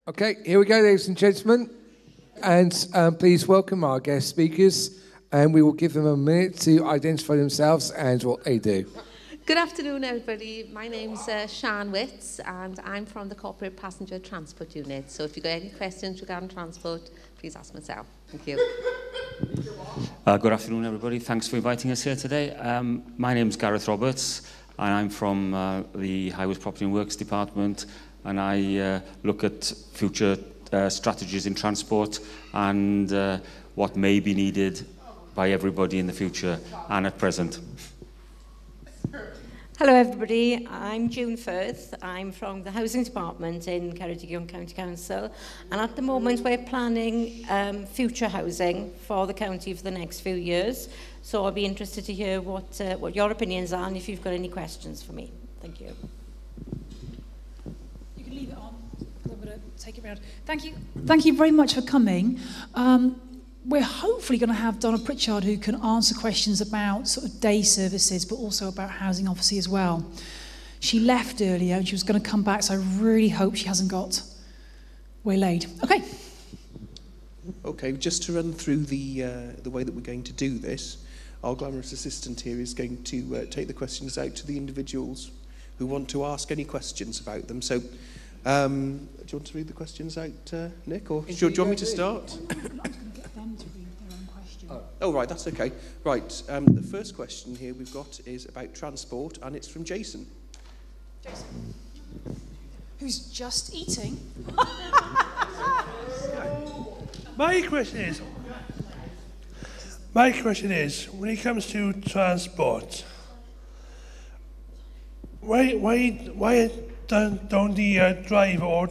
Okay, here we go, ladies and gentlemen. And please welcome our guest speakers. And we will give them a minute to identify themselves and what they do. Good afternoon, everybody. My name's Sian Witts, and I'm from the Corporate Passenger Transport Unit. So if you've got any questions regarding transport, please ask myself. Thank you. Good afternoon, everybody. Thanks for inviting us here today. My name's Gareth Roberts, and I'm from the Highways Property and Works Department, and I look at future strategies in transport and what may be needed by everybody in the future and at present. Hello everybody, I'm June Firth. I'm from the Housing Department in Ceredigion County Council, and at the moment we're planning future housing for the county for the next few years. So I'll be interested to hear what your opinions are and if you've got any questions for me. Thank you. You can leave it on. I'm going to take it round. Thank you. Thank you very much for coming. We're hopefully going to have Donna Pritchard, who can answer questions about sort of day services, but also about housing, obviously, as well. She left earlier and she was going to come back, so I really hope she hasn't got waylaid. Okay. Okay, just to run through the way that we're going to do this, our glamorous assistant here is going to take the questions out to the individuals who want to ask any questions about them. So, do you want to read the questions out, Nick, or do you want me to start? Them to read their own question. Oh, right, that's okay. Right, the first question here we've got is about transport, and it's from Jason. Jason, who's just eating. My question is, when it comes to transport, why don't the driver or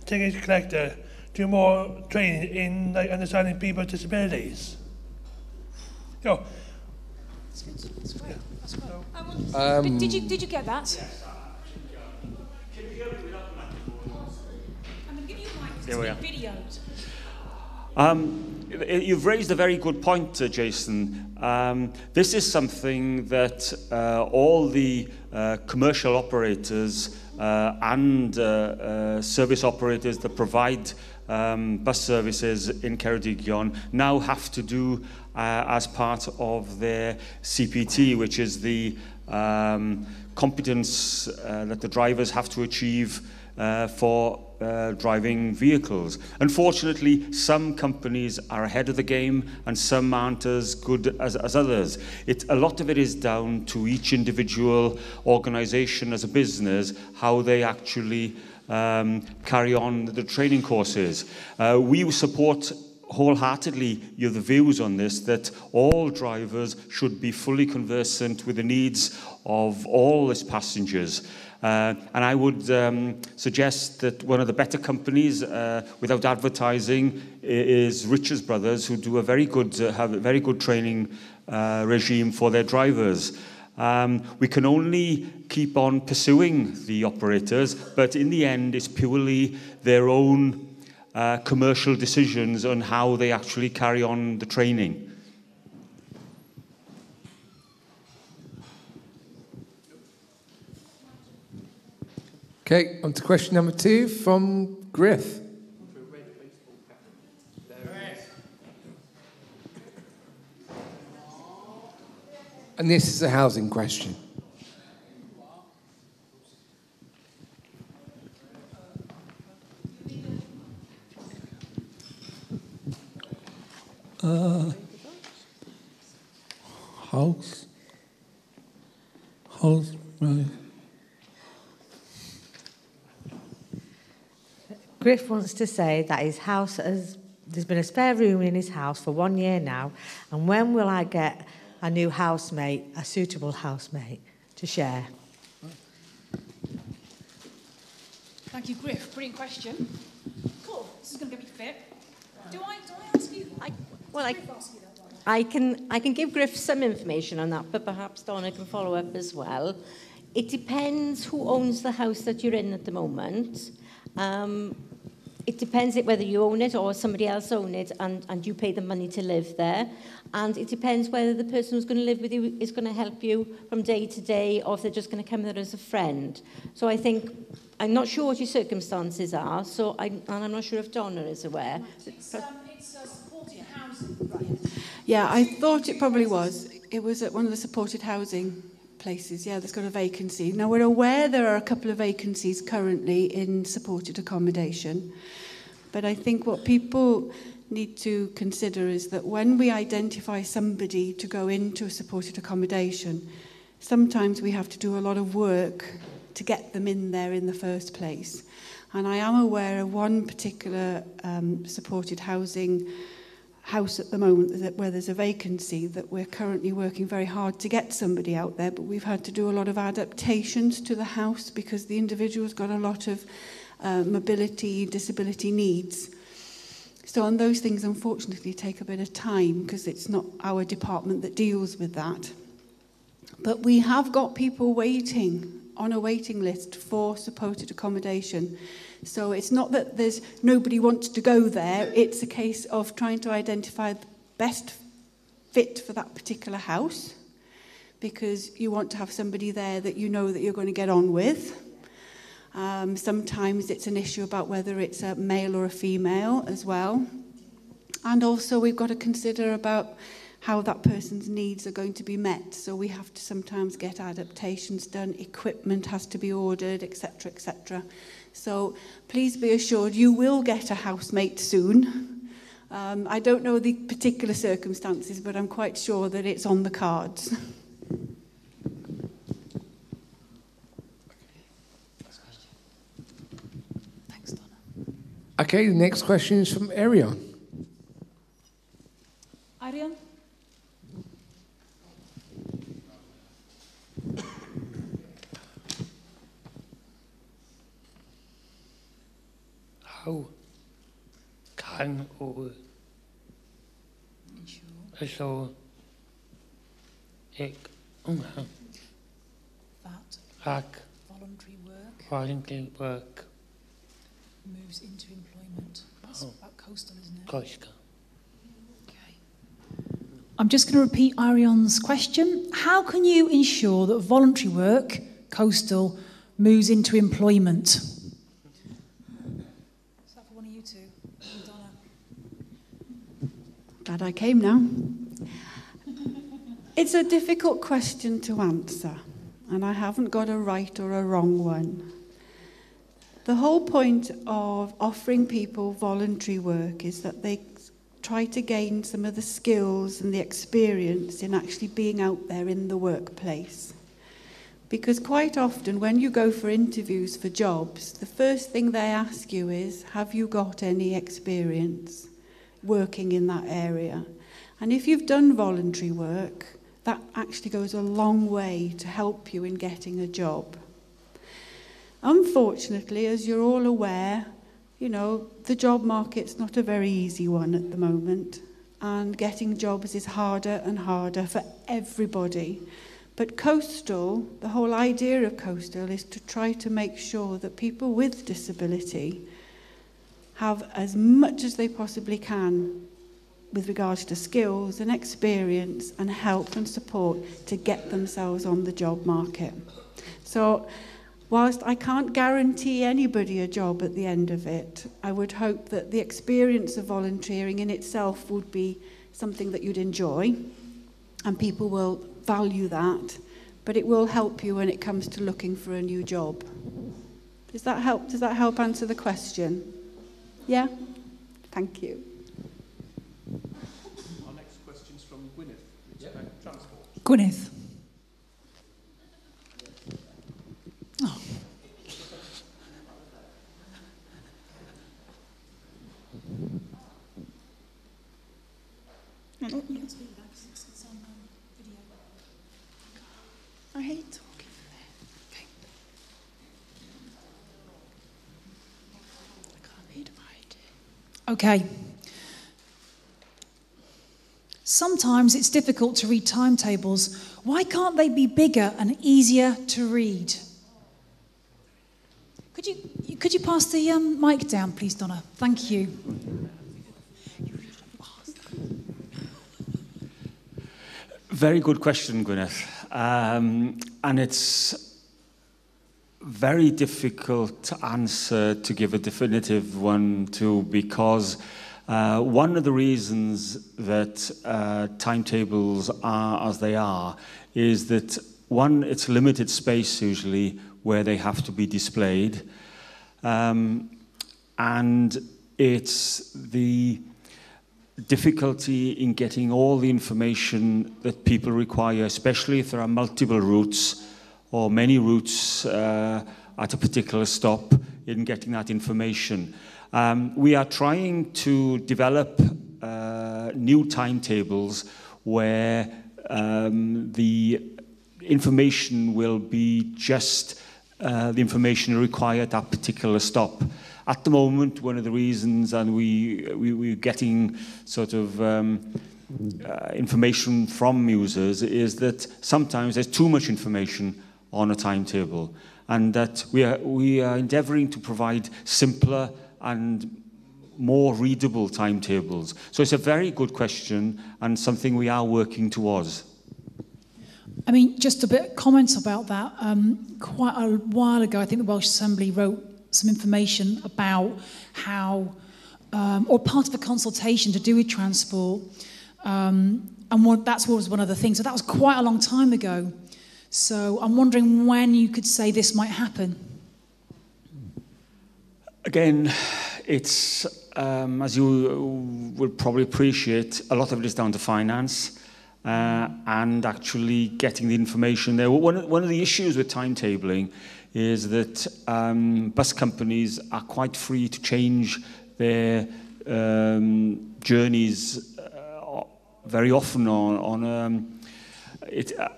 ticket collector do more training in understanding people with disabilities? You know, That's great. That's great. Did you get that? Yes. Can you hear me without the microphone? I'm going to give you a mic because it's being videoed. You've raised a very good point, Jason. This is something that all the commercial operators and service operators that provide bus services in Ceredigion now have to do as part of their CPT, which is the competence that the drivers have to achieve for driving vehicles. Unfortunately, some companies are ahead of the game and some aren't as good as others. A lot of it is down to each individual organisation as a business, how they actually carry on the training courses. We support wholeheartedly the views on this, that all drivers should be fully conversant with the needs of all its passengers. And I would suggest that one of the better companies, without advertising, is Richards Brothers, who do have a very good training regime for their drivers. We can only keep on pursuing the operators, but in the end, it's purely their own commercial decisions on how they actually carry on the training. Okay, on to question number 2 from Griff. And this is a housing question. House, right. Griff wants to say that his house there's been a spare room in his house for 1 year now, and when will I get a new housemate, a suitable housemate to share? Thank you, Griff. Brilliant question. Cool. This is going to get me fit. Do I ask you? I can give Griff some information on that, but perhaps Donna can follow up as well. It depends who owns the house that you're in at the moment. it depends whether you own it or somebody else own it and you pay the money to live there. And it depends whether the person who's going to live with you is going to help you from day to day or if they're just going to come there as a friend. So I think, I'm not sure what your circumstances are, and I'm not sure if Donna is aware. It's supported housing, right? Yeah, I thought it probably was. It was at one of the supported housing places, yeah, that's got a vacancy. Now, we're aware there are a couple of vacancies currently in supported accommodation, but I think what people need to consider is that when we identify somebody to go into a supported accommodation, sometimes we have to do a lot of work to get them in there in the first place. And I am aware of one particular supported housing house at the moment where there's a vacancy that we're currently working very hard to get somebody out there, but we've had to do a lot of adaptations to the house because the individual's got a lot of mobility, disability needs. So on those things, unfortunately, take a bit of time because it's not our department that deals with that. But we have got people waiting on a waiting list for supported accommodation. So it's not that there's nobody wants to go there, it's a case of trying to identify the best fit for that particular house because you want to have somebody there that you know that you're going to get on with. Sometimes it's an issue about whether it's a male or a female as well. And also we've got to consider about how that person's needs are going to be met. So we have to sometimes get adaptations done, equipment has to be ordered, etc., etc. So please be assured you will get a housemate soon. I don't know the particular circumstances, but I'm quite sure that it's on the cards. Thanks, Donna. Okay, the next question is from Aberaeron. Arian? How can or ensure that voluntary work moves into employment. That's about coastal, isn't it? Coastal. Okay. I'm just going to repeat Arian's question. How can you ensure that voluntary work, coastal, moves into employment? Is that for one of you two? Donna? Glad I came now. It's a difficult question to answer, and I haven't got a right or a wrong one. The whole point of offering people voluntary work is that they try to gain some of the skills and the experience in actually being out there in the workplace. Because quite often when you go for interviews for jobs, the first thing they ask you is, have you got any experience working in that area? And if you've done voluntary work, that actually goes a long way to help you in getting a job. Unfortunately, as you're all aware, you know, the job market's not a very easy one at the moment, and getting jobs is harder and harder for everybody. But coastal, the whole idea of coastal is to try to make sure that people with disability have as much as they possibly can with regards to skills and experience and help and support to get themselves on the job market. So whilst I can't guarantee anybody a job at the end of it, I would hope that the experience of volunteering in itself would be something that you'd enjoy, and people will value that, but it will help you when it comes to looking for a new job. Does that help? Does that help answer the question? Yeah? Thank you. Our next question is from Gwyneth. It's about transport. Gwyneth. Oh. I hate talking. I can't read my idea. Okay. Sometimes it's difficult to read timetables. Why can't they be bigger and easier to read? Could you pass the mic down, please, Donna? Thank you. Very good question, Gwyneth. And it's very difficult to answer, to give a definitive one to, because one of the reasons that timetables are as they are is that, one, it's limited space usually where they have to be displayed, and it's the difficulty in getting all the information that people require, especially if there are multiple routes or many routes at a particular stop, in getting that information. We are trying to develop new timetables where the information will be just the information required at that particular stop. At the moment, one of the reasons, and we're getting sort of information from users, is that sometimes there's too much information on a timetable, and that we are endeavouring to provide simpler and more readable timetables. So it's a very good question and something we are working towards. I mean, just a bit of comments about that. Quite a while ago, I think the Welsh Assembly wrote some information about how, or part of a consultation to do with transport, and that was one of the things. So that was quite a long time ago. So I'm wondering when you could say this might happen. Again, it's, as you would probably appreciate, a lot of it is down to finance and actually getting the information there. One of the issues with timetabling is that bus companies are quite free to change their journeys very often on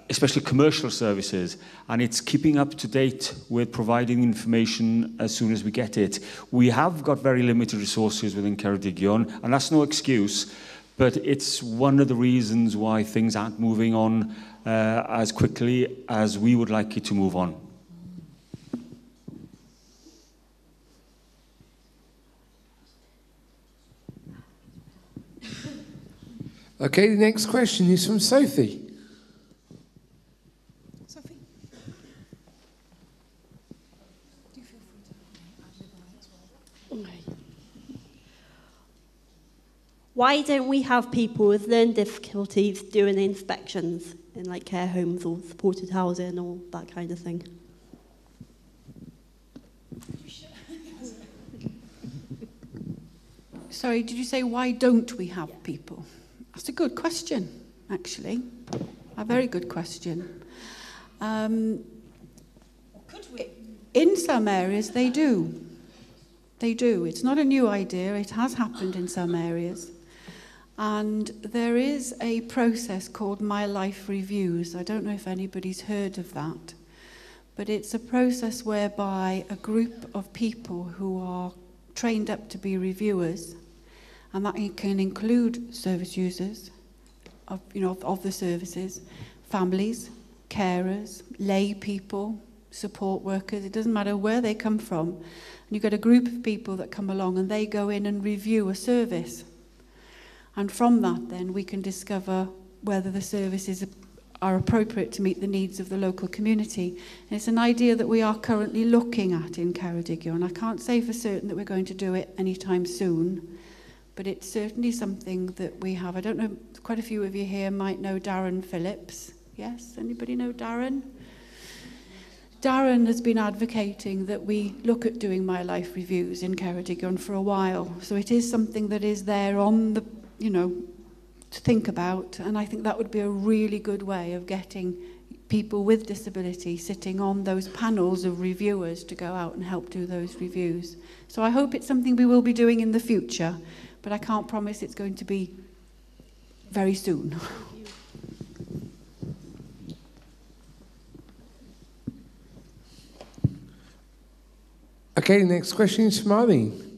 especially commercial services, and it's keeping up to date with providing information as soon as we get it. We have got very limited resources within Ceredigion, and that's no excuse, but it's one of the reasons why things aren't moving on as quickly as we would like it to move on. Okay, the next question is from Sophie. Sophie. Do feel free to Okay. Why don't we have people with learning difficulties doing the inspections in like care homes or supported housing or that kind of thing? Sorry, did you say why don't we have people? That's a good question, actually. A very good question. Could we? In some areas, they do. They do. It's not a new idea. It has happened in some areas. And there is a process called My Life Reviews. I don't know if anybody's heard of that. But it's a process whereby a group of people who are trained up to be reviewers, and that can include service users of the services, families, carers, lay people, support workers. It doesn't matter where they come from. And you've got a group of people that come along and they go in and review a service. And from that, then, we can discover whether the services are appropriate to meet the needs of the local community. And it's an idea that we are currently looking at in Ceredigion. I can't say for certain that we're going to do it anytime soon, but it's certainly something that we have. I don't know, quite a few of you here might know Darren Phillips. Yes? Anybody know Darren? Darren has been advocating that we look at doing My Life Reviews in Ceredigion for a while. So it is something that is there on the, to think about. And I think that would be a really good way of getting people with disability sitting on those panels of reviewers to go out and help do those reviews. So I hope it's something we will be doing in the future, but I can't promise it's going to be very soon. Okay, the next question is from Eileen.